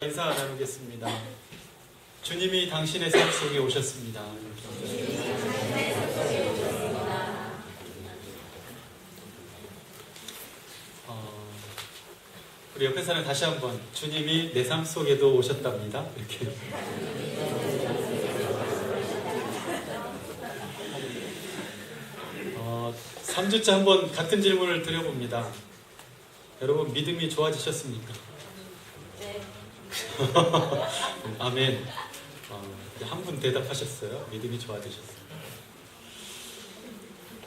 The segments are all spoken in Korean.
인사 나누겠습니다. 주님이 당신의 삶 속에 오셨습니다. 우리 옆에 사람 다시 한번 주님이 내 삶 속에도 오셨답니다. 이렇게. 3주째 한번 같은 질문을 드려봅니다. 여러분 믿음이 좋아지셨습니까? 네. 아멘. 한 분 대답하셨어요. 믿음이 좋아지셨어요.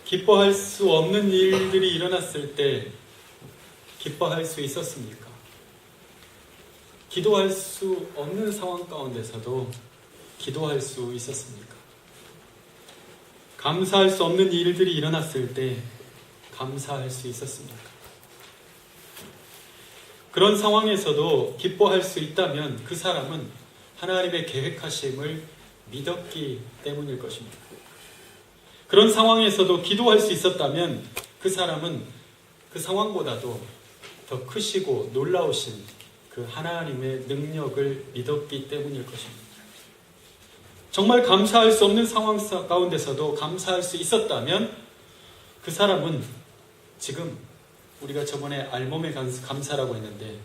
기뻐할 수 없는 일들이 일어났을 때 기뻐할 수 있었습니까? 기도할 수 없는 상황 가운데서도 기도할 수 있었습니까? 감사할 수 없는 일들이 일어났을 때 감사할 수 있었습니까? 그런 상황에서도 기뻐할 수 있다면 그 사람은 하나님의 계획하심을 믿었기 때문일 것입니다. 그런 상황에서도 기도할 수 있었다면 그 사람은 그 상황보다도 더 크시고 놀라우신 그 하나님의 능력을 믿었기 때문일 것입니다. 정말 감사할 수 없는 상황 가운데서도 감사할 수 있었다면 그 사람은 지금 우리가 저번에 알몸의 감사라고 했는데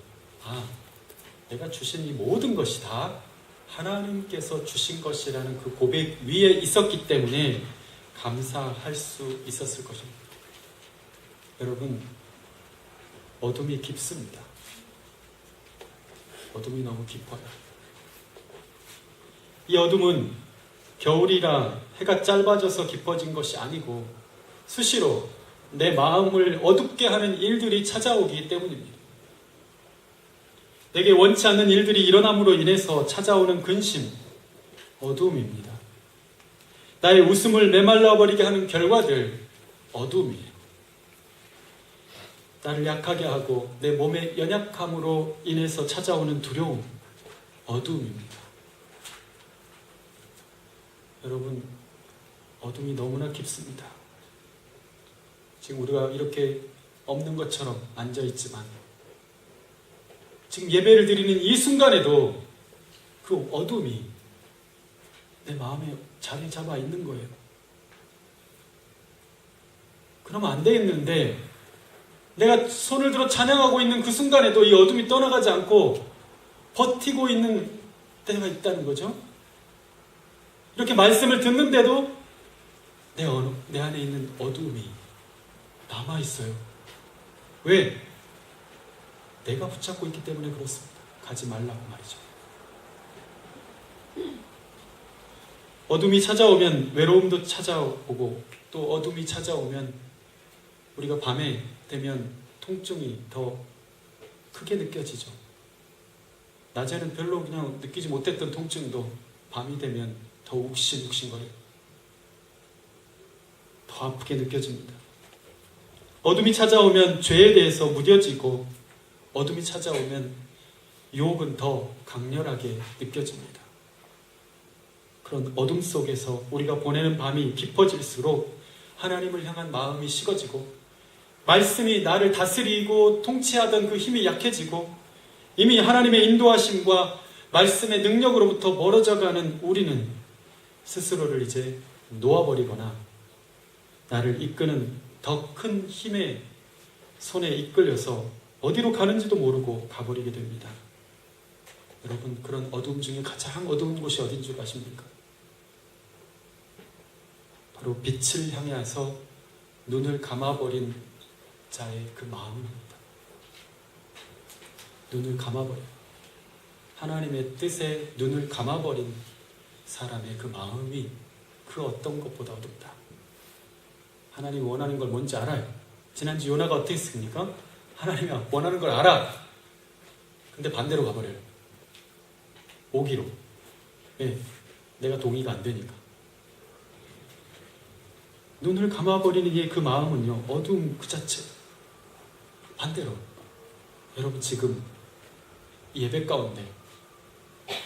내가 주신 이 모든 것이 다 하나님께서 주신 것이라는 그 고백 위에 있었기 때문에 감사할 수 있었을 것입니다. 여러분, 어둠이 깊습니다. 어둠이 너무 깊어요. 이 어둠은 겨울이라 해가 짧아져서 깊어진 것이 아니고 수시로 내 마음을 어둡게 하는 일들이 찾아오기 때문입니다. 내게 원치 않는 일들이 일어남으로 인해서 찾아오는 근심, 어두움입니다. 나의 웃음을 메말라버리게 하는 결과들, 어두움이에요. 나를 약하게 하고 내 몸의 연약함으로 인해서 찾아오는 두려움, 어두움입니다. 여러분, 어둠이 너무나 깊습니다. 지금 우리가 이렇게 없는 것처럼 앉아있지만 지금 예배를 드리는 이 순간에도 그 어둠이 내 마음에 자리 잡아 있는 거예요. 그러면 안 되겠는데 내가 손을 들어 찬양하고 있는 그 순간에도 이 어둠이 떠나가지 않고 버티고 있는 때가 있다는 거죠. 이렇게 말씀을 듣는데도 내 안에 있는 어둠이 남아있어요. 왜? 내가 붙잡고 있기 때문에 그렇습니다. 가지 말라고 말이죠. 어둠이 찾아오면 외로움도 찾아오고 또 어둠이 찾아오면 우리가 밤에 되면 통증이 더 크게 느껴지죠. 낮에는 별로 그냥 느끼지 못했던 통증도 밤이 되면 더 욱신욱신거려요. 더 아프게 느껴집니다. 어둠이 찾아오면 죄에 대해서 무뎌지고 어둠이 찾아오면 유혹은 더 강렬하게 느껴집니다. 그런 어둠 속에서 우리가 보내는 밤이 깊어질수록 하나님을 향한 마음이 식어지고 말씀이 나를 다스리고 통치하던 그 힘이 약해지고 이미 하나님의 인도하심과 말씀의 능력으로부터 멀어져가는 우리는 스스로를 이제 놓아버리거나 나를 이끄는 더 큰 힘의 손에 이끌려서 어디로 가는지도 모르고 가버리게 됩니다. 여러분, 그런 어두움 중에 가장 어두운 곳이 어딘 줄 아십니까? 바로 빛을 향해서 눈을 감아버린 자의 그 마음입니다. 눈을 감아버려요. 하나님의 뜻에 눈을 감아버린 사람의 그 마음이 그 어떤 것보다 어둡다. 하나님이 원하는 걸 뭔지 알아요. 지난주 요나가 어떻게 했습니까? 하나님이 원하는 걸 알아. 근데 반대로 가버려요. 오기로. 왜? 내가 동의가 안 되니까. 눈을 감아버리는 이의 그 마음은요, 어두움 그 자체. 반대로. 여러분, 지금 예배 가운데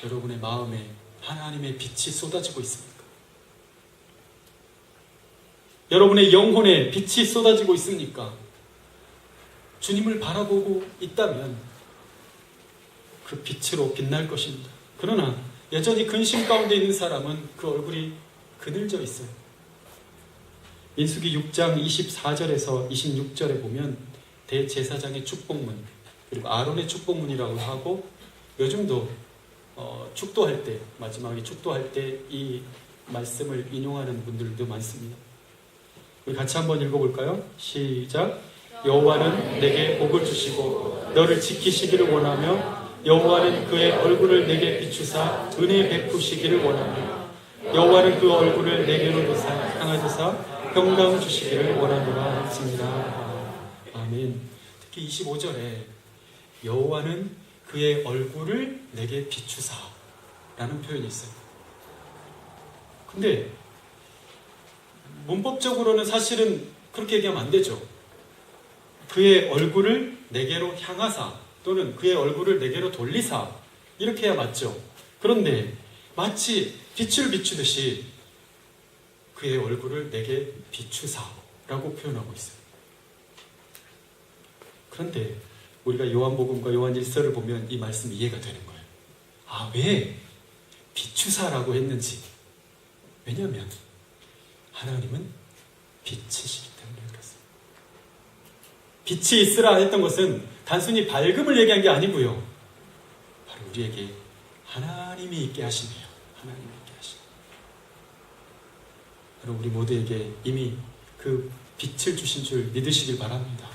여러분의 마음에 하나님의 빛이 쏟아지고 있습니까? 여러분의 영혼에 빛이 쏟아지고 있습니까? 주님을 바라보고 있다면 그 빛으로 빛날 것입니다. 그러나 여전히 근심 가운데 있는 사람은 그 얼굴이 그늘져 있어요. 민수기 6장 24절에서 26절에 보면 대제사장의 축복문, 그리고 아론의 축복문이라고 하고, 요즘도 축도할 때, 마지막에 축도할 때 이 말씀을 인용하는 분들도 많습니다. 우리 같이 한번 읽어볼까요? 시작. 여호와는 내게 복을 주시고 너를 지키시기를 원하며, 여호와는 그의 얼굴을 내게 비추사 은혜 베푸시기를 원하며, 여호와는 그 얼굴을 내게로 향하시사 평강 주시기를 원하노라 했습니다. 아멘. 특히 25절에 여호와는 그의 얼굴을 내게 비추사 라는 표현이 있어요. 근데 문법적으로는 사실은 그렇게 얘기하면 안 되죠. 그의 얼굴을 내게로 향하사 또는 그의 얼굴을 내게로 돌리사, 이렇게 해야 맞죠. 그런데 마치 빛을 비추듯이 그의 얼굴을 내게 비추사라고 표현하고 있어요. 그런데 우리가 요한복음과 요한일서를 보면 이 말씀이 이해가 되는 거예요. 아, 왜 비추사라고 했는지. 왜냐하면 하나님은 빛이시기 때문에 그렇습니다. 빛이 있으라 했던 것은 단순히 밝음을 얘기한 게 아니고요. 바로 우리에게 하나님이 있게 하시네요. 하나님이 있게 하시네요. 바로 우리 모두에게 이미 그 빛을 주신 줄 믿으시길 바랍니다.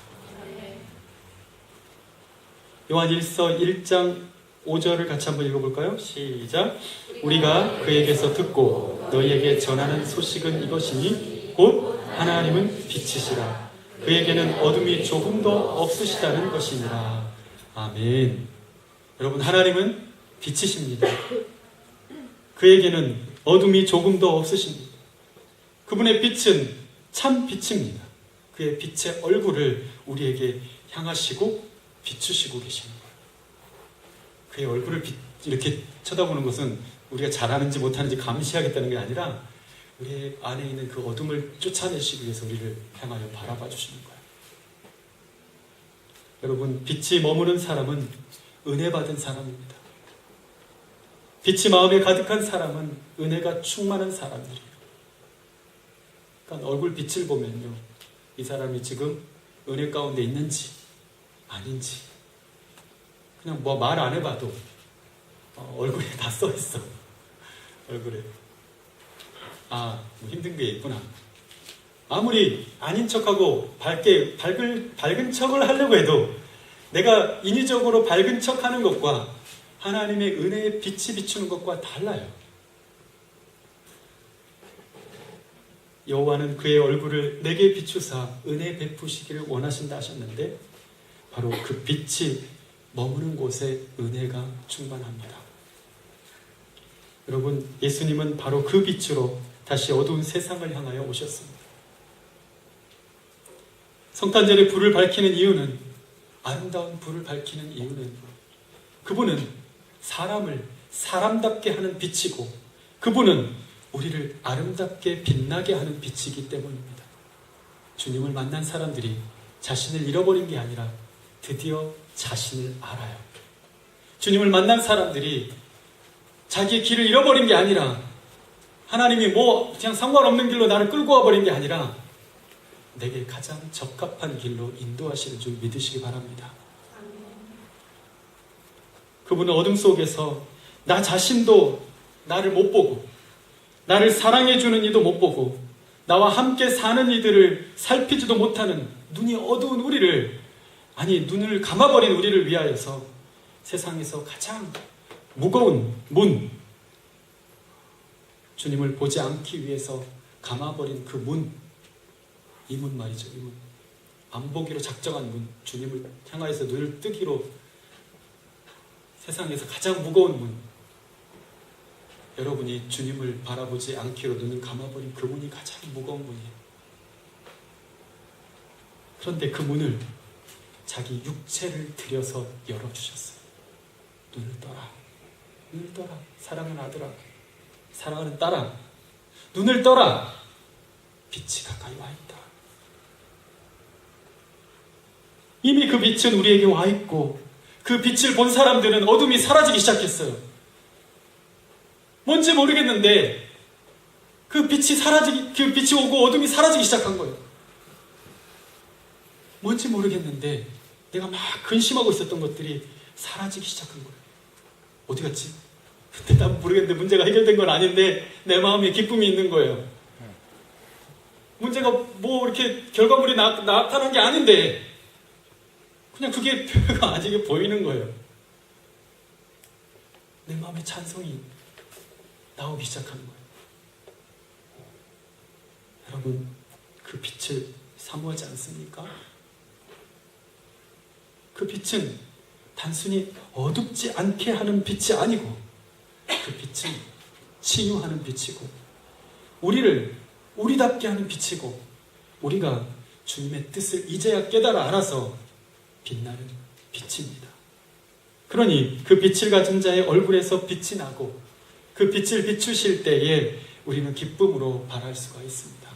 요한일서 1장 5절을 같이 한번 읽어볼까요? 시작. 우리가 그에게서 듣고 너희에게 전하는 소식은 이것이니 곧 하나님은 빛이시라. 그에게는 어둠이 조금도 없으시다는 것이니라. 아멘. 여러분, 하나님은 빛이십니다. 그에게는 어둠이 조금도 없으십니다. 그분의 빛은 참 빛입니다. 그의 빛의 얼굴을 우리에게 향하시고 비추시고 계시는 거예요. 그의 얼굴을 이렇게 쳐다보는 것은 우리가 잘하는지 못하는지 감시하겠다는 게 아니라 우리 안에 있는 그 어둠을 쫓아내시기 위해서 우리를 향하여 바라봐 주시는 거예요. 여러분, 빛이 머무는 사람은 은혜 받은 사람입니다. 빛이 마음에 가득한 사람은 은혜가 충만한 사람들이에요. 그러니까 얼굴 빛을 보면요, 이 사람이 지금 은혜 가운데 있는지 아닌지 그냥 뭐 말 안 해봐도 얼굴에 다 써있어. 얼굴에 뭐 힘든 게 있구나. 아무리 아닌 척하고 밝은 척을 하려고 해도 내가 인위적으로 밝은 척하는 것과 하나님의 은혜의 빛이 비추는 것과 달라요. 여호와는 그의 얼굴을 내게 비추사 은혜 베푸시기를 원하신다 하셨는데, 바로 그 빛이 머무는 곳에 은혜가 충만합니다. 여러분, 예수님은 바로 그 빛으로 다시 어두운 세상을 향하여 오셨습니다. 성탄절에 불을 밝히는 이유는, 아름다운 불을 밝히는 이유는 그분은 사람을 사람답게 하는 빛이고, 그분은 우리를 아름답게 빛나게 하는 빛이기 때문입니다. 주님을 만난 사람들이 자신을 잃어버린 게 아니라 드디어 자신을 알아요. 주님을 만난 사람들이 자기의 길을 잃어버린 게 아니라, 하나님이 그냥 상관없는 길로 나를 끌고 와버린 게 아니라 내게 가장 적합한 길로 인도하시는 줄 믿으시기 바랍니다. 그분은 어둠 속에서 나 자신도 나를 못 보고, 나를 사랑해주는 이도 못 보고, 나와 함께 사는 이들을 살피지도 못하는 눈이 어두운 우리를, 눈을 감아버린 우리를 위하여서 세상에서 가장 무거운 문, 주님을 보지 않기 위해서 감아버린 그 문, 이 문 말이죠. 이 문, 안 보기로 작정한 문, 주님을 향하여서 눈을 뜨기로 세상에서 가장 무거운 문, 여러분이 주님을 바라보지 않기로 눈을 감아버린 그 문이 가장 무거운 문이에요. 그런데 그 문을 자기 육체를 들여서 열어주셨어요. 눈을 떠라, 눈을 떠라, 사랑하는 아들아, 사랑하는 딸아, 눈을 떠라, 빛이 가까이 와 있다. 이미 그 빛은 우리에게 와 있고, 그 빛을 본 사람들은 어둠이 사라지기 시작했어요. 뭔지 모르겠는데 그 빛이 오고 어둠이 사라지기 시작한 거예요. 뭔지 모르겠는데 내가 막 근심하고 있었던 것들이 사라지기 시작한 거예요. 어디 갔지? 근데 난 모르겠는데 문제가 해결된 건 아닌데 내 마음에 기쁨이 있는 거예요. 문제가 뭐 이렇게 결과물이 나타난 게 아닌데 그냥 그게 별거 아니게 보이는 거예요. 내 마음에 찬송이 나오기 시작하는 거예요. 여러분, 그 빛을 사모하지 않습니까? 그 빛은 단순히 어둡지 않게 하는 빛이 아니고 그 빛은 치유하는 빛이고 우리를 우리답게 하는 빛이고 우리가 주님의 뜻을 이제야 깨달아 알아서 빛나는 빛입니다. 그러니 그 빛을 가진 자의 얼굴에서 빛이 나고 그 빛을 비추실 때에 우리는 기쁨으로 바랄 수가 있습니다.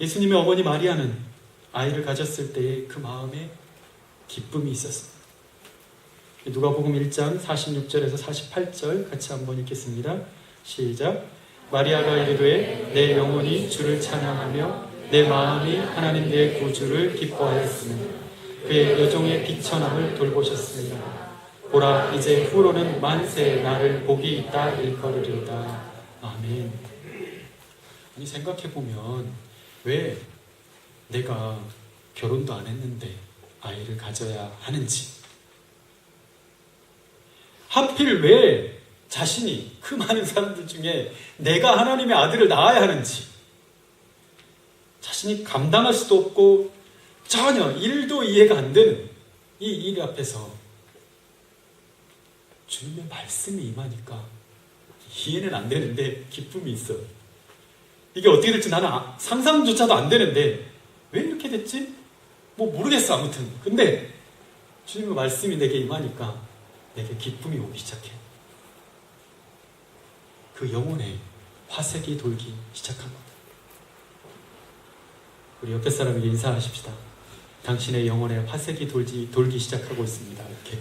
예수님의 어머니 마리아는 아이를 가졌을 때에 그 마음에 기쁨이 있었습니다. 누가복음 1장 46절에서 48절 같이 한번 읽겠습니다. 시작. 마리아가 이르되 내 영혼이 주를 찬양하며 내 마음이 하나님 내 구주를 기뻐하였으며 그의 여종의 비천함을 돌보셨습니다. 보라 이제 후로는 만세 나를 복이 있다 일컬으리로다. 아멘. 아니 생각해보면 왜 내가 결혼도 안 했는데 아이를 가져야 하는지, 하필 왜 자신이 그 많은 사람들 중에 내가 하나님의 아들을 낳아야 하는지 자신이 감당할 수도 없고 전혀 일도 이해가 안 되는 이 일 앞에서 주님의 말씀이 임하니까 이해는 안 되는데 기쁨이 있어. 이게 어떻게 될지 나는 상상조차도 안 되는데 왜 이렇게 됐지? 뭐 모르겠어 아무튼. 근데 주님의 말씀이 내게 임하니까 내게 기쁨이 오기 시작해. 그 영혼에 화색이 돌기 시작한 겁니다. 우리 옆에 사람에게 인사하십시다. 당신의 영혼에 화색이 돌기 시작하고 있습니다. 이렇게.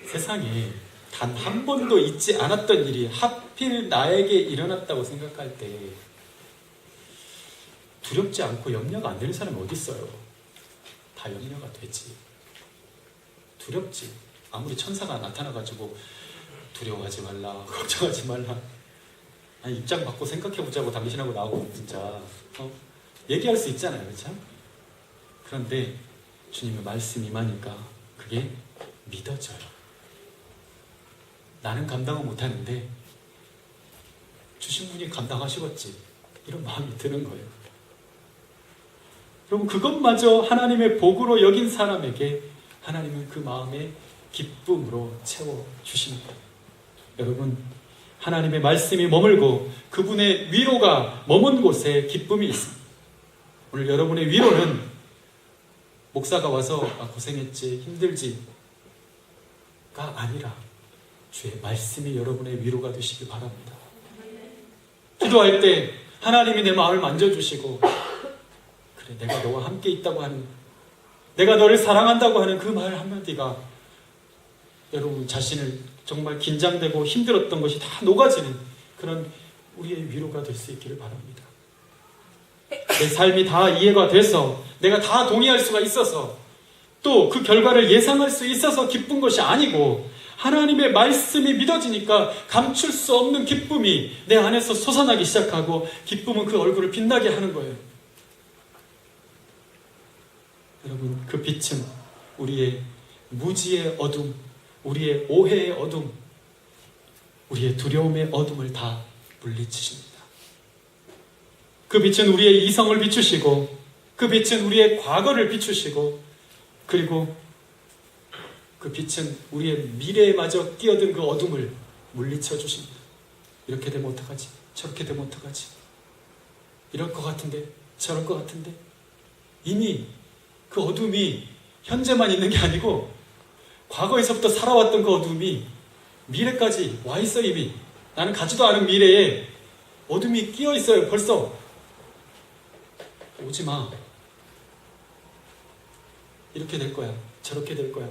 세상에 단 한 번도 있지 않았던 일이 하필 나에게 일어났다고 생각할 때 두렵지 않고 염려가 안 되는 사람이 어디 있어요? 다 염려가 되지. 두렵지. 아무리 천사가 나타나가지고 두려워하지 말라, 걱정하지 말라. 아니, 입장 바꿔 생각해보자고 당신하고 나하고 진짜 얘기할 수 있잖아요, 그렇죠? 그런데 주님의 말씀이 임하니까 그게 믿어져요. 나는 감당을 못하는데 주신 분이 감당하시겠지, 이런 마음이 드는 거예요. 여러분, 그것마저 하나님의 복으로 여긴 사람에게 하나님은 그 마음에 기쁨으로 채워주십니다. 여러분, 하나님의 말씀이 머물고 그분의 위로가 머문 곳에 기쁨이 있습니다. 오늘 여러분의 위로는 목사가 와서 고생했지, 힘들지가 아니라 주의 말씀이 여러분의 위로가 되시기 바랍니다. 기도할 때 하나님이 내 마음을 만져주시고, 그래, 내가 너와 함께 있다고 하는, 내가 너를 사랑한다고 하는 그 말 한마디가 여러분 자신을 정말 긴장되고 힘들었던 것이 다 녹아지는 그런 우리의 위로가 될 수 있기를 바랍니다. 내 삶이 다 이해가 돼서 내가 다 동의할 수가 있어서 또 그 결과를 예상할 수 있어서 기쁜 것이 아니고, 하나님의 말씀이 믿어지니까 감출 수 없는 기쁨이 내 안에서 솟아나기 시작하고, 기쁨은 그 얼굴을 빛나게 하는 거예요. 여러분, 그 빛은 우리의 무지의 어둠, 우리의 오해의 어둠, 우리의 두려움의 어둠을 다 물리치십니다. 그 빛은 우리의 이성을 비추시고, 그 빛은 우리의 과거를 비추시고, 그리고 그 빛은 우리의 미래에마저 끼어든 그 어둠을 물리쳐 주십니다. 이렇게 되면 어떡하지? 저렇게 되면 어떡하지? 이럴 것 같은데, 저럴 것 같은데. 이미 그 어둠이 현재만 있는 게 아니고 과거에서부터 살아왔던 그 어둠이 미래까지 와 있어. 이미 나는 가지도 않은 미래에 어둠이 끼어 있어요. 벌써 오지 마. 이렇게 될 거야. 저렇게 될 거야.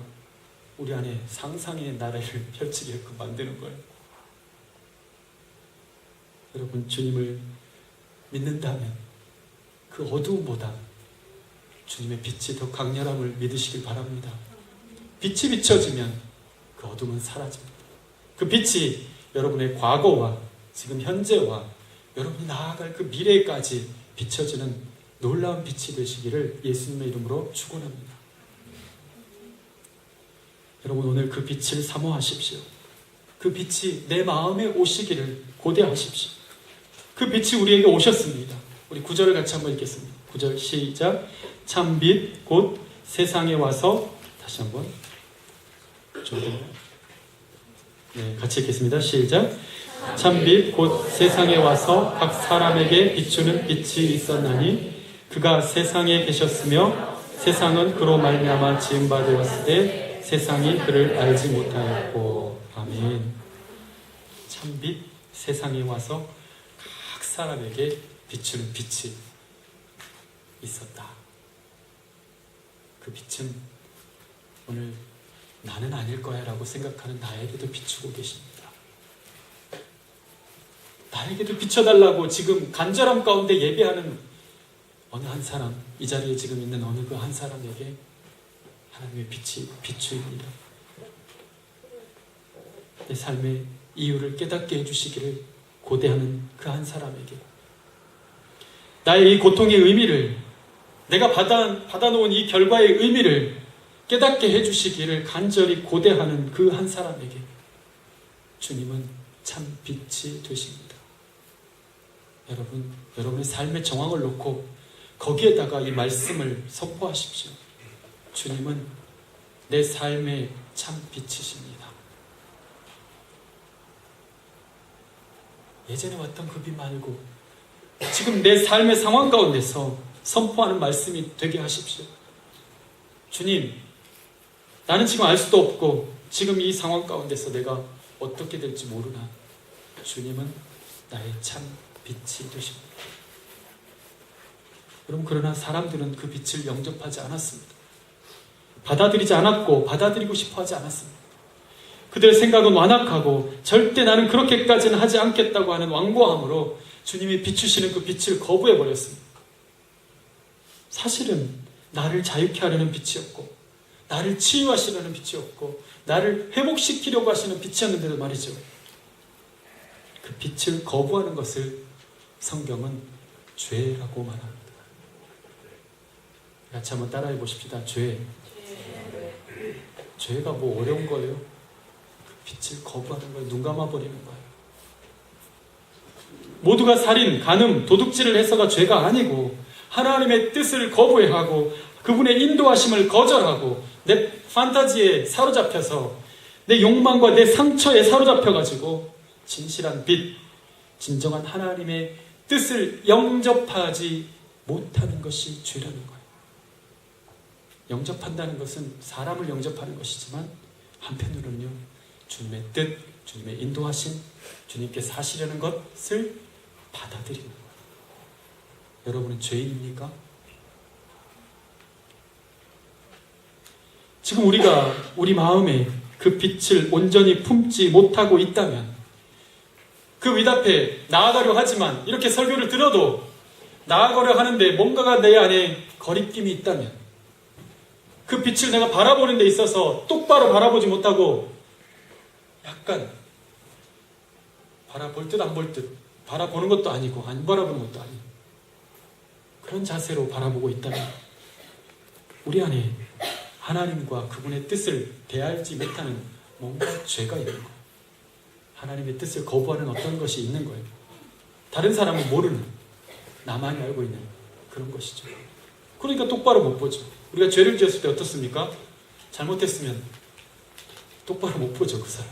우리 안에 상상의 나라를 펼치게끔 만드는 거예요. 여러분, 주님을 믿는다면 그 어두움보다 주님의 빛이 더 강렬함을 믿으시길 바랍니다. 빛이 비춰지면 그 어둠은 사라집니다. 그 빛이 여러분의 과거와 지금 현재와 여러분이 나아갈 그 미래까지 비춰지는 놀라운 빛이 되시기를 예수님의 이름으로 축원합니다. 여러분, 오늘 그 빛을 사모하십시오. 그 빛이 내 마음에 오시기를 고대하십시오. 그 빛이 우리에게 오셨습니다. 우리 9절을 같이 한번 읽겠습니다. 9절 시작. 참빛 곧 세상에 와서, 다시 한번 네, 같이 읽겠습니다. 시작. 참빛 곧 세상에 와서 각 사람에게 비추는 빛이 있었나니 그가 세상에 계셨으며 세상은 그로 말미암아 지은 바 되었으되 세상이 그를 알지 못하였고. 아멘. 참빛 세상에 와서 각 사람에게 비추는 빛이 있었다. 그 빛은 오늘 나는 아닐 거야 라고 생각하는 나에게도 비추고 계십니다. 나에게도 비춰달라고 지금 간절함 가운데 예배하는 어느 한 사람, 이 자리에 지금 있는 어느 그 한 사람에게 하나님의 빛이 비추입니다. 내 삶의 이유를 깨닫게 해주시기를 고대하는 그 한 사람에게, 나의 이 고통의 의미를, 내가 받아놓은 이 결과의 의미를 깨닫게 해주시기를 간절히 고대하는 그 한 사람에게 주님은 참 빛이 되십니다. 여러분, 여러분의 삶의 정황을 놓고 거기에다가 이 말씀을 선포하십시오. 주님은 내 삶의 참 빛이십니다. 예전에 왔던 그 빛 말고 지금 내 삶의 상황 가운데서 선포하는 말씀이 되게 하십시오. 주님, 나는 지금 알 수도 없고 지금 이 상황 가운데서 내가 어떻게 될지 모르나 주님은 나의 참 빛이 되십니다. 여러분, 그러나 사람들은 그 빛을 영접하지 않았습니다. 받아들이지 않았고 받아들이고 싶어 하지 않았습니다. 그들의 생각은 완악하고 절대 나는 그렇게까지는 하지 않겠다고 하는 완고함으로 주님이 비추시는 그 빛을 거부해버렸습니다. 사실은 나를 자유케 하려는 빛이었고 나를 치유하시려는 빛이었고 나를 회복시키려고 하시는 빛이었는데도 말이죠, 그 빛을 거부하는 것을 성경은 죄라고 말합니다. 같이 한번 따라해 보십시다. 죄. 죄가 뭐 어려운 거예요? 그 빛을 거부하는 거예요. 눈 감아버리는 거예요. 모두가 살인, 간음, 도둑질을 해서가 죄가 아니고 하나님의 뜻을 거부하고 그분의 인도하심을 거절하고 내 판타지에 사로잡혀서 내 욕망과 내 상처에 사로잡혀가지고 진실한 빛, 진정한 하나님의 뜻을 영접하지 못하는 것이 죄라는 거예요. 영접한다는 것은 사람을 영접하는 것이지만 한편으로는요, 주님의 뜻, 주님의 인도하심, 주님께서 하시려는 것을 받아들이는 거예요. 여러분은 죄인입니까? 지금 우리가 우리 마음에 그 빛을 온전히 품지 못하고 있다면, 그 빛 앞에 나아가려 하지만 이렇게 설교를 들어도 나아가려 하는데 뭔가가 내 안에 거리낌이 있다면, 그 빛을 내가 바라보는 데 있어서 똑바로 바라보지 못하고 약간 바라볼 듯 안 볼 듯, 바라보는 것도 아니고 안 바라보는 것도 아니고 그런 자세로 바라보고 있다면 우리 안에 하나님과 그분의 뜻을 대하지 못하는 뭔가 죄가 있는 거예요. 하나님의 뜻을 거부하는 어떤 것이 있는 거예요. 다른 사람은 모르는, 나만이 알고 있는 그런 것이죠. 그러니까 똑바로 못 보죠. 우리가 죄를 지었을 때 어떻습니까? 잘못했으면 똑바로 못 보죠, 그 사람.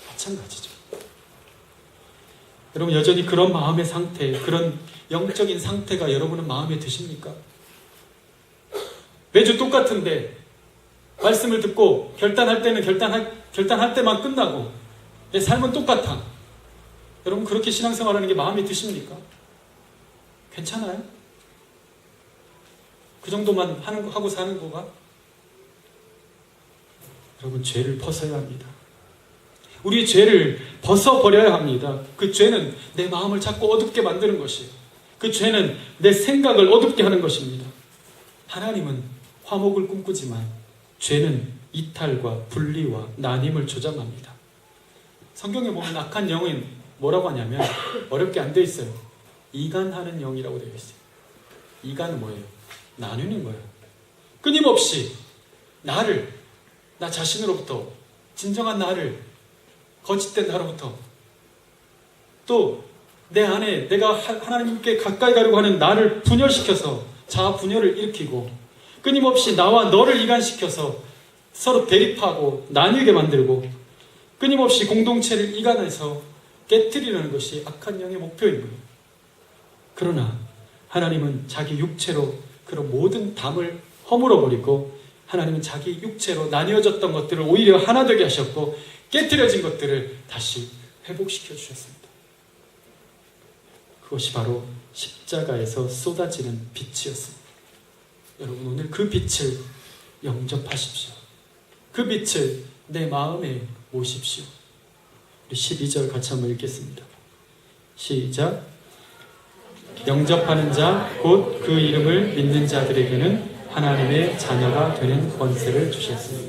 마찬가지죠. 여러분, 여전히 그런 마음의 상태, 그런 영적인 상태가 여러분은 마음에 드십니까? 매주 똑같은데 말씀을 듣고 결단할 때는 결단할 때만 끝나고 내 삶은 똑같아. 여러분 그렇게 신앙생활하는 게 마음에 드십니까? 괜찮아요? 그 정도만 하고 사는 거가? 여러분 죄를 벗어야 합니다. 우리의 죄를 벗어버려야 합니다. 그 죄는 내 마음을 자꾸 어둡게 만드는 것이에요. 그 죄는 내 생각을 어둡게 하는 것입니다. 하나님은 화목을 꿈꾸지만 죄는 이탈과 분리와 나님을 조장합니다. 성경에 보면 악한 영은 뭐라고 하냐면 어렵게 안 되어 있어요. 이간하는 영이라고 되어 있어요. 이간은 뭐예요? 나누는 거예요. 끊임없이 나를, 나 자신으로부터, 진정한 나를, 거짓된 나로부터, 또 내 안에 내가 하나님께 가까이 가려고 하는 나를 분열시켜서 자아 분열을 일으키고, 끊임없이 나와 너를 이간시켜서 서로 대립하고 나뉘게 만들고, 끊임없이 공동체를 이간해서 깨뜨리려는 것이 악한 영의 목표인 거예요. 그러나 하나님은 자기 육체로 그런 모든 담을 허물어버리고, 하나님은 자기 육체로 나뉘어졌던 것들을 오히려 하나 되게 하셨고, 깨뜨려진 것들을 다시 회복시켜 주셨습니다. 그것이 바로 십자가에서 쏟아지는 빛이었습니다. 여러분 오늘 그 빛을 영접하십시오. 그 빛을 내 마음에 모십시오. 우리 12절 같이 한번 읽겠습니다. 시작. 영접하는 자 곧 그 이름을 믿는 자들에게는 하나님의 자녀가 되는 권세를 주셨습니다.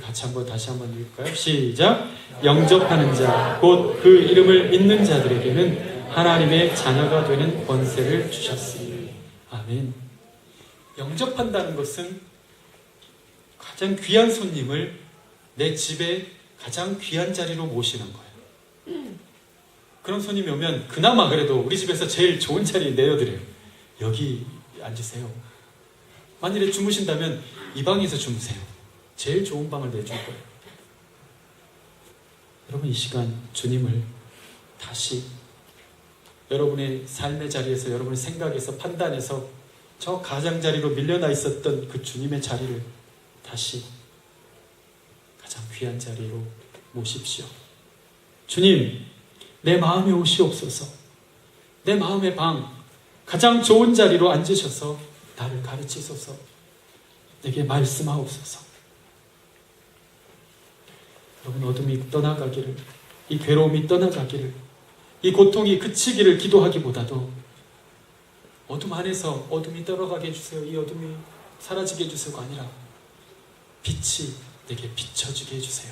같이 다시 한번 읽을까요? 시작. 영접하는 자 곧 그 이름을 믿는 자들에게는 하나님의 자녀가 되는 권세를 주셨습니다. 아멘. 영접한다는 것은 가장 귀한 손님을 내 집에 가장 귀한 자리로 모시는 거예요. 그런 손님이 오면 그나마 그래도 우리 집에서 제일 좋은 자리에 내어드려요. 여기 앉으세요. 만일에 주무신다면 이 방에서 주무세요. 제일 좋은 방을 내줄 거예요. 여러분 이 시간 주님을 다시 여러분의 삶의 자리에서, 여러분의 생각에서, 판단에서 저 가장자리로 밀려나 있었던 그 주님의 자리를 다시 가장 귀한 자리로 모십시오. 주님, 내 마음에 오시옵소서. 내 마음의 방, 가장 좋은 자리로 앉으셔서 나를 가르치소서. 내게 말씀하옵소서. 여러분 어둠이 떠나가기를, 이 괴로움이 떠나가기를, 이 고통이 그치기를 기도하기보다도 어둠 안에서 어둠이 떨어가게 해주세요, 이 어둠이 사라지게 해주세요가 아니라 빛이 내게 비춰주게 해주세요.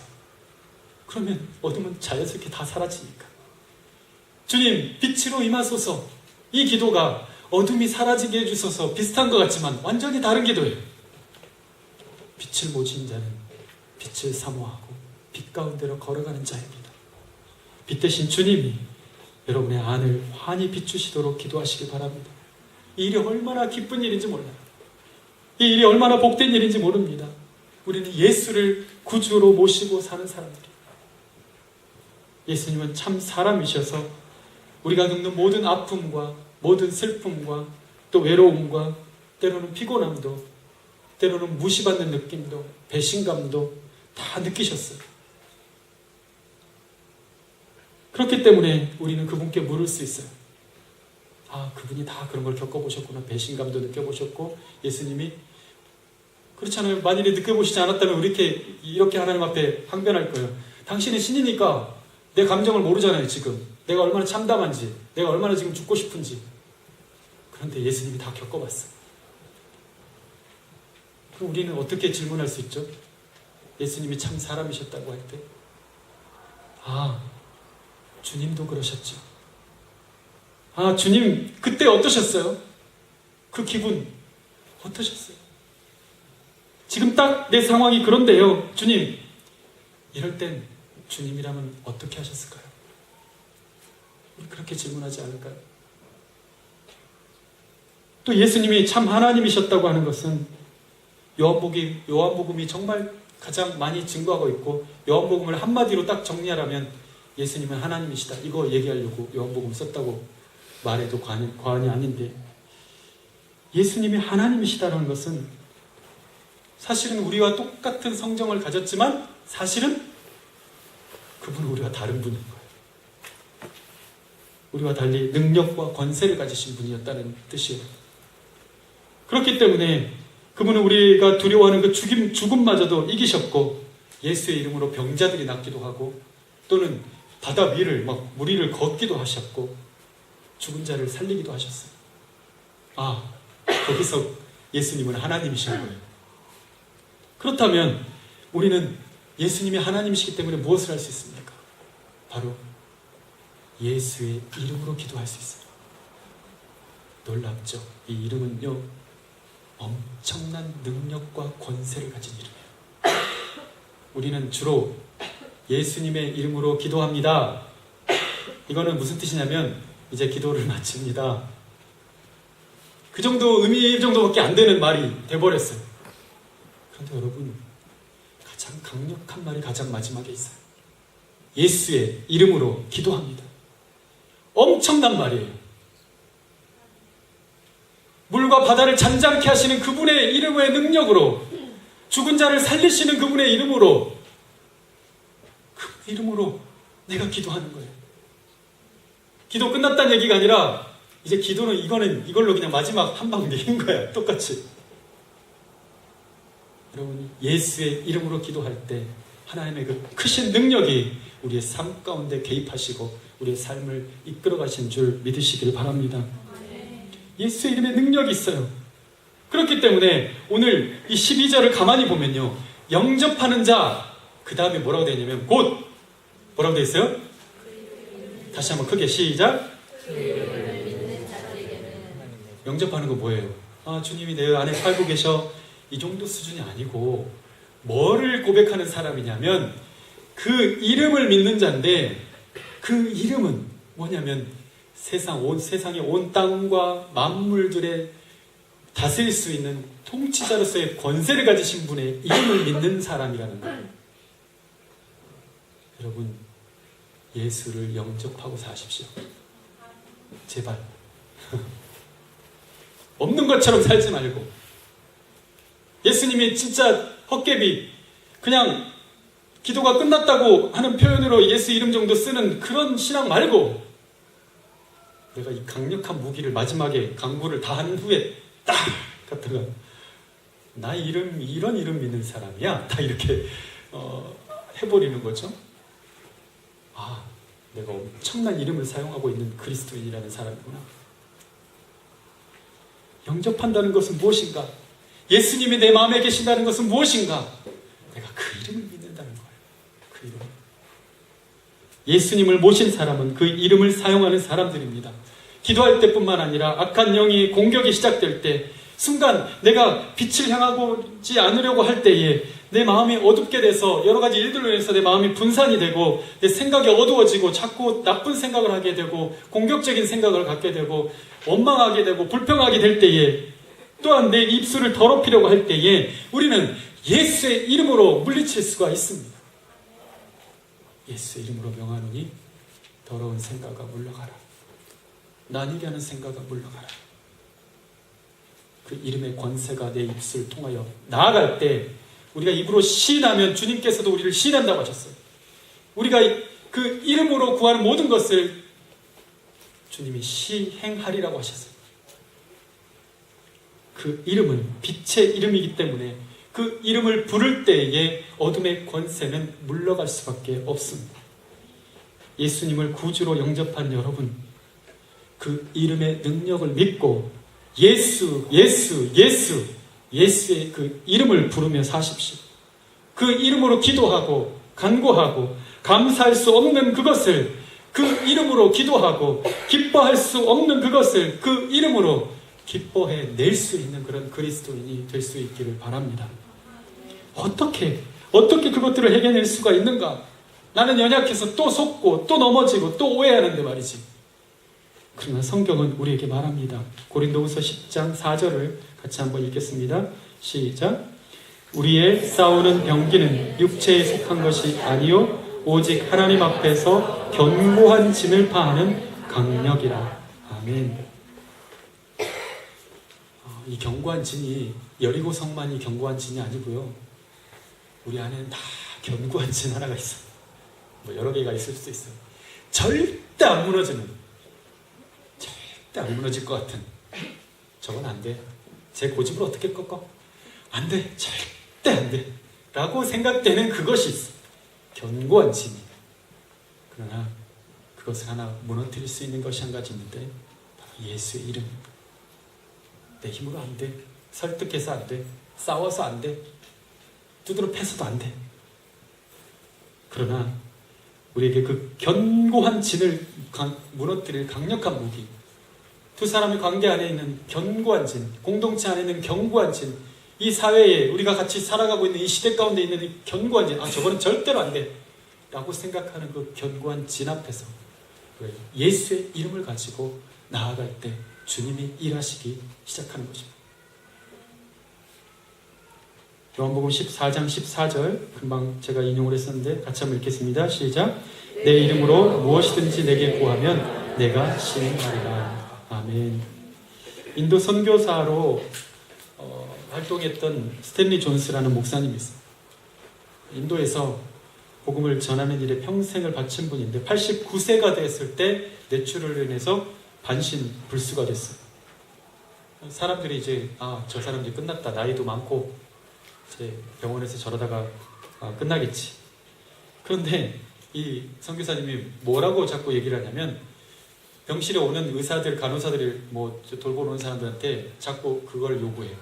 그러면 어둠은 자연스럽게 다 사라지니까. 주님 빛으로 임하소서. 이 기도가 어둠이 사라지게 해주소서 비슷한 것 같지만 완전히 다른 기도예요. 빛을 모진 자는 빛을 사모하고 빛 가운데로 걸어가는 자입니다. 빛 대신 주님이 여러분의 안을 환히 비추시도록 기도하시기 바랍니다. 이 일이 얼마나 기쁜 일인지 몰라요. 이 일이 얼마나 복된 일인지 모릅니다. 우리는 예수를 구주로 모시고 사는 사람들이에요. 예수님은 참 사람이셔서 우리가 겪는 모든 아픔과 모든 슬픔과 또 외로움과 때로는 피곤함도, 때로는 무시받는 느낌도, 배신감도 다 느끼셨어요. 그렇기 때문에 우리는 그분께 물을 수 있어요. 아, 그분이 다 그런 걸 겪어보셨구나. 배신감도 느껴보셨고, 예수님이 그렇잖아요. 만일에 느껴보시지 않았다면 우리 이렇게 하나님 앞에 항변할 거예요. 당신은 신이니까 내 감정을 모르잖아요. 지금 내가 얼마나 참담한지, 내가 얼마나 지금 죽고 싶은지. 그런데 예수님이 다 겪어봤어요. 그럼 우리는 어떻게 질문할 수 있죠? 예수님이 참 사람이셨다고 할 때, 아, 주님도 그러셨죠. 아, 주님 그때 어떠셨어요? 그 기분 어떠셨어요? 지금 딱 내 상황이 그런데요. 주님, 이럴 땐 주님이라면 어떻게 하셨을까요? 우리 그렇게 질문하지 않을까요? 또 예수님이 참 하나님이셨다고 하는 것은 요한복음이 정말 가장 많이 증거하고 있고, 요한복음을 한마디로 딱 정리하라면 예수님은 하나님이시다, 이거 얘기하려고 요한복음 썼다고 말해도 과언이 아닌데, 예수님이 하나님이시다는 것은 사실은 우리와 똑같은 성정을 가졌지만 사실은 그분은 우리와 다른 분인 거예요. 우리와 달리 능력과 권세를 가지신 분이었다는 뜻이에요. 그렇기 때문에 그분은 우리가 두려워하는 그 죽음마저도 이기셨고, 예수의 이름으로 병자들이 낫기도 하고, 또는 바다 위를 막 물 위를 걷기도 하셨고, 죽은 자를 살리기도 하셨어요. 거기서 예수님은 하나님이신 거예요. 그렇다면 우리는 예수님이 하나님이시기 때문에 무엇을 할 수 있습니까? 바로 예수의 이름으로 기도할 수 있어요. 놀랍죠? 이 이름은요, 엄청난 능력과 권세를 가진 이름이에요. 우리는 주로 예수님의 이름으로 기도합니다. 이거는 무슨 뜻이냐면 이제 기도를 마칩니다. 그 정도 의미 정도밖에 안 되는 말이 돼버렸어요. 그런데 여러분, 가장 강력한 말이 가장 마지막에 있어요. 예수의 이름으로 기도합니다. 엄청난 말이에요. 물과 바다를 잠잠케 하시는 그분의 이름의 능력으로, 죽은 자를 살리시는 그분의 이름으로, 그 이름으로 내가 기도하는 거예요. 기도 끝났다는 얘기가 아니라 이제 기도는 이걸로 그냥 마지막 한 방 내린 거야. 똑같이. 여러분, 예수의 이름으로 기도할 때 하나님의 그 크신 능력이 우리의 삶 가운데 개입하시고 우리의 삶을 이끌어 가신 줄 믿으시길 바랍니다. 예수의 이름에 능력이 있어요. 그렇기 때문에 오늘 이 12절을 가만히 보면요, 영접하는 자, 그 다음에 뭐라고 되어 있냐면 곧 뭐라고 되어 있어요? 다시 한번 크게 시작. 영접하는 거 뭐예요? 주님이 내 안에 살고 계셔, 이 정도 수준이 아니고 뭐를 고백하는 사람이냐면 그 이름을 믿는 자인데, 그 이름은 뭐냐면 세상의 온 땅과 만물들의 다스릴 수 있는 통치자로서의 권세를 가지신 분의 이름을 믿는 사람이라는 거예요. 여러분, 예수를 영접하고 사십시오. 제발. 없는 것처럼 살지 말고, 예수님이 진짜 헛개비, 그냥 기도가 끝났다고 하는 표현으로 예수 이름 정도 쓰는 그런 신앙 말고, 내가 이 강력한 무기를 마지막에 강구를 다 한 후에 딱 갖다가 나 이런 이름 믿는 사람이야, 다 이렇게 해버리는 거죠. 내가 엄청난 이름을 사용하고 있는 그리스도인이라는 사람이구나. 영접한다는 것은 무엇인가? 예수님이 내 마음에 계신다는 것은 무엇인가? 내가 그 이름을 믿는다는 거예요. 그 이름. 예수님을 모신 사람은 그 이름을 사용하는 사람들입니다. 기도할 때뿐만 아니라 악한 영이 공격이 시작될 때, 순간 내가 빛을 향하지 않으려고 할 때에 내 마음이 어둡게 돼서 여러 가지 일들로 인해서 내 마음이 분산이 되고 내 생각이 어두워지고 자꾸 나쁜 생각을 하게 되고 공격적인 생각을 갖게 되고 원망하게 되고 불평하게 될 때에, 또한 내 입술을 더럽히려고 할 때에 우리는 예수의 이름으로 물리칠 수가 있습니다. 예수의 이름으로 명하노니 더러운 생각아 물러가라. 나뉘게 하는 생각아 물러가라. 그 이름의 권세가 내 입술을 통하여 나아갈 때, 우리가 입으로 시인하면 주님께서도 우리를 시인한다고 하셨어요. 우리가 그 이름으로 구하는 모든 것을 주님이 시행하리라고 하셨어요. 그 이름은 빛의 이름이기 때문에 그 이름을 부를 때에 어둠의 권세는 물러갈 수밖에 없습니다. 예수님을 구주로 영접한 여러분, 그 이름의 능력을 믿고 예수의 그 이름을 부르며 사십시오. 그 이름으로 기도하고 간구하고 감사할 수 없는 그것을 그 이름으로 기도하고 기뻐할 수 없는 그것을 그 이름으로 기뻐해 낼 수 있는 그런 그리스도인이 될 수 있기를 바랍니다. 어떻게 그것들을 해결낼 수가 있는가? 나는 연약해서 또 속고 또 넘어지고 또 오해하는데 말이지. 그러나 성경은 우리에게 말합니다. 고린도후서 10장 4절을 같이 한번 읽겠습니다. 시작. 우리의 싸우는 병기는 육체에 속한 것이 아니요 오직 하나님 앞에서 견고한 진을 파하는 강력이라. 아멘. 이 견고한 진이 여리고 성만이 견고한 진이 아니고요, 우리 안에는 다 견고한 진 하나가 있어요. 여러 개가 있을 수도 있어요. 절대 안 무너지는, 절대 안 무너질 것 같은, 저건 안 돼. 제 고집을 어떻게 꺾어? 안 돼. 절대 안 돼. 라고 생각되는 그것이 있어. 견고한 진이. 그러나 그것을 하나 무너뜨릴 수 있는 것이 한 가지 있는데 바로 예수의 이름입니다. 내 힘으로 안 돼. 설득해서 안 돼. 싸워서 안 돼. 두드러 패서도 안 돼. 그러나 우리에게 그 견고한 진을 무너뜨릴 강력한 무기, 두 사람의 관계 안에 있는 견고한 진, 공동체 안에 있는 견고한 진, 이 사회에 우리가 같이 살아가고 있는 이 시대 가운데 있는 이 견고한 진, 저거는 절대로 안 돼 라고 생각하는 그 견고한 진 앞에서 예수의 이름을 가지고 나아갈 때 주님이 일하시기 시작하는 것입니다. 요한복음 14장 14절, 금방 제가 인용을 했었는데 같이 한번 읽겠습니다. 시작. 내 이름으로 무엇이든지 내게 구하면 내가 시행하리라. 아멘. 인도 선교사로 활동했던 스탠리 존스라는 목사님이 있어요. 인도에서 복음을 전하는 일에 평생을 바친 분인데 89세가 됐을 때 뇌출을 인해서 반신불수가 됐어요. 사람들이 이제 저 사람 이제 끝났다. 나이도 많고 이제 병원에서 저러다가 끝나겠지. 그런데 이 선교사님이 뭐라고 자꾸 얘기를 하냐면 병실에 오는 의사들, 간호사들이 뭐 돌보러 오는 사람들한테 자꾸 그걸 요구해요.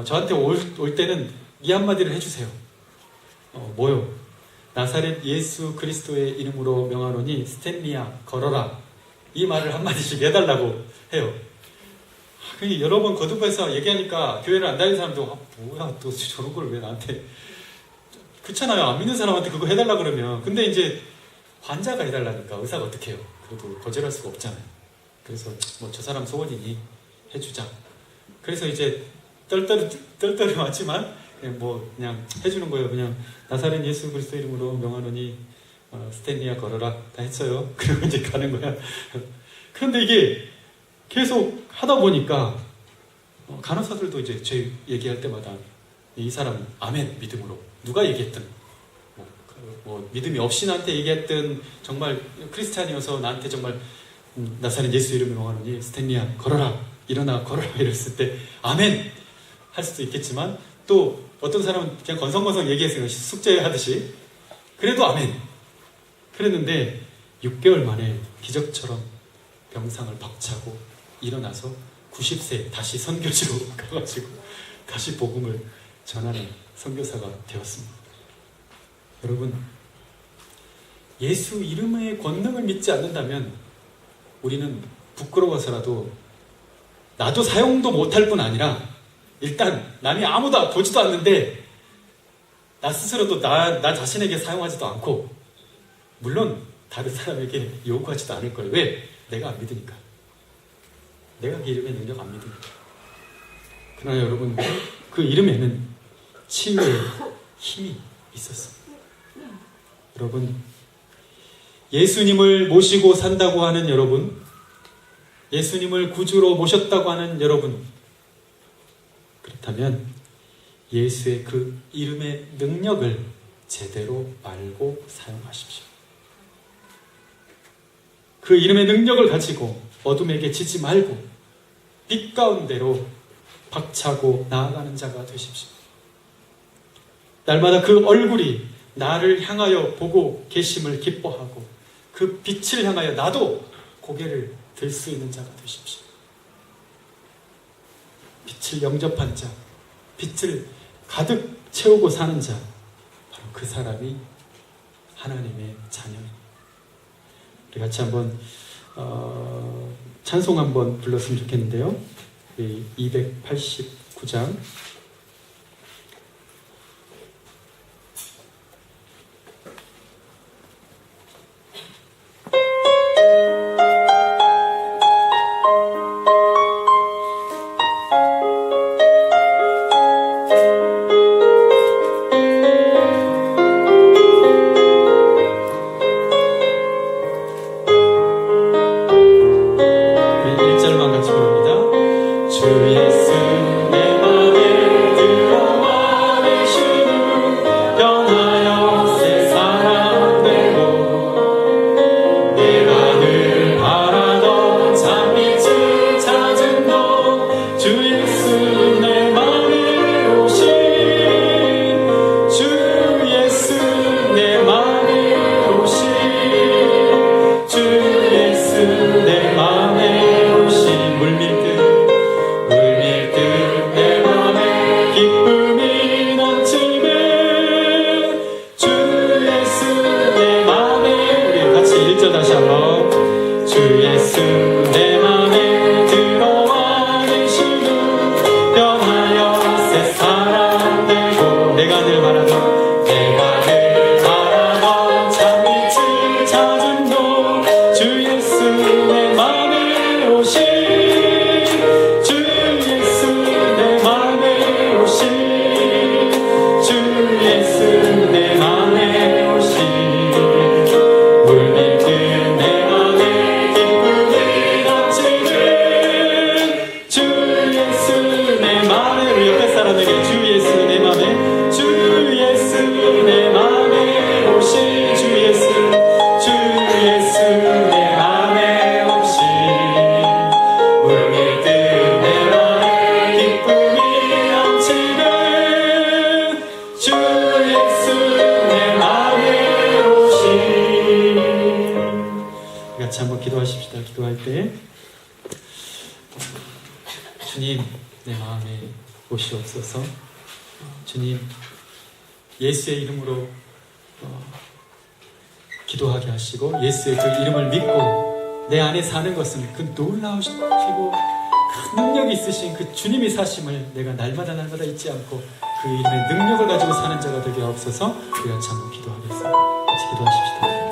저한테 올 때는 이 한마디를 해주세요. 뭐요? 나사렛 예수 그리스도의 이름으로 명하노니 스탠리야 걸어라. 이 말을 한마디씩 해달라고 해요. 여러 번 거듭해서 얘기하니까 교회를 안 다니는 사람도 뭐야 또 저런 걸 왜 나한테, 그렇잖아요. 안 믿는 사람한테 그거 해달라 그러면. 근데 이제 환자가 해달라니까 의사가 어떻게 해요? 그래도 거절할 수가 없잖아요. 그래서 뭐 저 사람 소원이니 해주자. 그래서 이제 떨떠리 왔지만 그냥 해주는 거예요. 그냥 나사렛 예수 그리스도 이름으로 명하노니 스탠리야 걸어라 다 했어요. 그리고 이제 가는 거야. 그런데 이게 계속 하다 보니까 간호사들도 이제 제 얘기할 때마다 이 사람 아멘 믿음으로, 누가 얘기했든 뭐 믿음이 없이 나한테 얘기했든 정말 크리스찬이어서 나한테 정말 나사렛 예수 이름으로 명하노니 스탠리야 걸어라, 일어나 걸어라 이랬을 때 아멘 할 수도 있겠지만, 또 어떤 사람은 그냥 건성건성 얘기했어요. 숙제하듯이. 그래도 아멘 그랬는데 6개월 만에 기적처럼 병상을 박차고 일어나서 90세 다시 선교지로 가가지고 다시 복음을 전하는 선교사가 되었습니다. 여러분, 예수 이름의 권능을 믿지 않는다면 우리는 부끄러워서라도 나도 사용도 못할 뿐 아니라 일단 남이 아무도 보지도 않는데 나 스스로도 나 자신에게 사용하지도 않고, 물론 다른 사람에게 요구하지도 않을 거예요. 왜? 내가 안 믿으니까. 내가 그 이름의 능력 안 믿으니까. 그러나 여러분, 그 이름에는 치유의 힘이 있었습니다. 여러분, 예수님을 모시고 산다고 하는 여러분, 예수님을 구주로 모셨다고 하는 여러분, 그렇다면 예수의 그 이름의 능력을 제대로 알고 사용하십시오. 그 이름의 능력을 가지고 어둠에게 지지 말고 빛 가운데로 박차고 나아가는 자가 되십시오. 날마다 그 얼굴이 나를 향하여 보고 계심을 기뻐하고 그 빛을 향하여 나도 고개를 들 수 있는 자가 되십시오. 빛을 영접한 자, 빛을 가득 채우고 사는 자, 바로 그 사람이 하나님의 자녀입니다. 우리 같이 한번 찬송 한번 불렀으면 좋겠는데요. 289장 내가 늘 바라던 참 주님 내 마음에 오시옵소서. 주님 예수의 이름으로 기도하게 하시고 예수의 그 이름을 믿고 내 안에 사는 것은 그 놀라우시고 큰 능력이 있으신 그 주님의 사심을 내가 날마다 잊지 않고 그 이름의 능력을 가지고 사는 자가 되게 하옵소서. 우리 같이 한번 기도하겠습니다. 같이 기도하십시다.